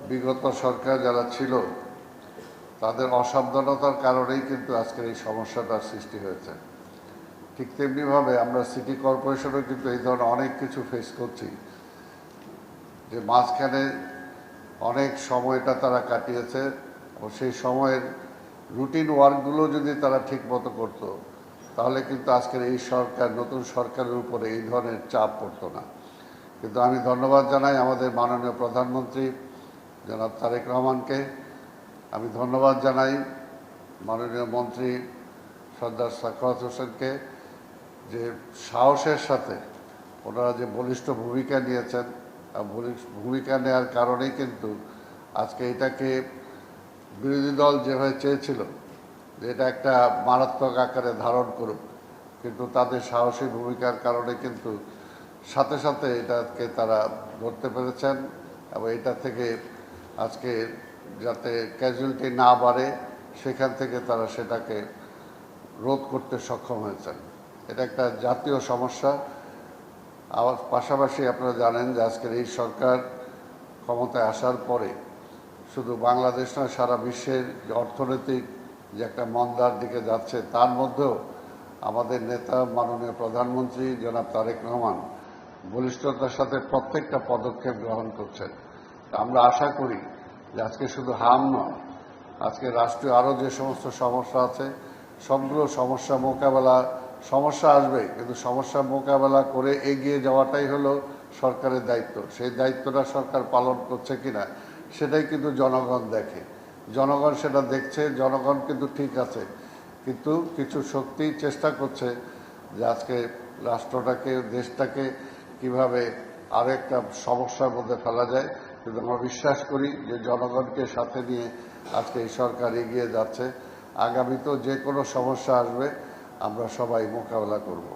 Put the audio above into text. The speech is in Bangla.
বিগত সরকার যারা ছিল তাদের অসাবধানতার কারণেই কিন্তু আজকের এই সমস্যাটার সৃষ্টি হয়েছে। ঠিক তেমনিভাবে আমরা সিটি কর্পোরেশনও কিন্তু এই ধরনের অনেক কিছু ফেস করছি, যে মাঝখানে অনেক সময়টা তারা কাটিয়েছে ও সেই সময়ের রুটিন ওয়ার্কগুলো যদি তারা ঠিক মতো করতো তাহলে কিন্তু আজকের এই সরকার, নতুন সরকারের উপরে এই ধরনের চাপ পড়তো না। কিন্তু আমি ধন্যবাদ জানাই আমাদের মাননীয় প্রধানমন্ত্রী জনাব তারেক রহমানকে, আমি ধন্যবাদ জানাই মাননীয় মন্ত্রী সর্দার সাখাওয়াত হোসেনকে, যে সাহসের সাথে ওনারা যে বলিষ্ঠ ভূমিকা নিয়েছেন, ভূমিকা নেওয়ার কারণেই কিন্তু আজকে এটাকে বিরোধী দল যেভাবে চেয়েছিল যে এটা একটা মারাত্মক আকারে ধারণ করুক, কিন্তু তাদের সাহসী ভূমিকার কারণে কিন্তু সাথে সাথে এটাকে তারা ধরতে পেরেছেন এবং এটা থেকে আজকে যাতে ক্যাজুয়ালিটি না বাড়ে সেখান থেকে তারা সেটাকে রোধ করতে সক্ষম হয়েছেন। এটা একটা জাতীয় সমস্যা। আবার পাশাপাশি আপনারা জানেন যে আজকের এই সরকার ক্ষমতায় আসার পরে শুধু বাংলাদেশ নয়, সারা বিশ্বের যে অর্থনৈতিক যে একটা মন্দার দিকে যাচ্ছে, তার মধ্যেও আমাদের নেতা মাননীয় প্রধানমন্ত্রী জনাব তারেক রহমান বলিষ্ঠতার সাথে প্রত্যেকটা পদক্ষেপ গ্রহণ করছেন। আমরা আশা করি যে আজকে শুধু হাম নয়, আজকে রাষ্ট্রীয় আরও যে সমস্ত সমস্যা আছে সবগুলো সমস্যা আসবে, কিন্তু সমস্যা মোকাবেলা করে এগিয়ে যাওয়াটাই হলো সরকারের দায়িত্ব। সেই দায়িত্বটা সরকার পালন করছে কিনা সেটাই কিন্তু জনগণ দেখে, জনগণ সেটা দেখছে। জনগণ কিন্তু ঠিক আছে, কিন্তু কিছু শক্তি চেষ্টা করছে যে আজকে রাষ্ট্রটাকে, দেশটাকে কিভাবে আরও একটা সমস্যার মধ্যে ফেলা যায়। কিন্তু আমরা বিশ্বাস করি যে জনগণকে সাথে নিয়ে আজকে এই সরকার এগিয়ে যাচ্ছে। আগামীতেও যে কোনো সমস্যা আসবে আমরা সবাই মোকাবেলা করব।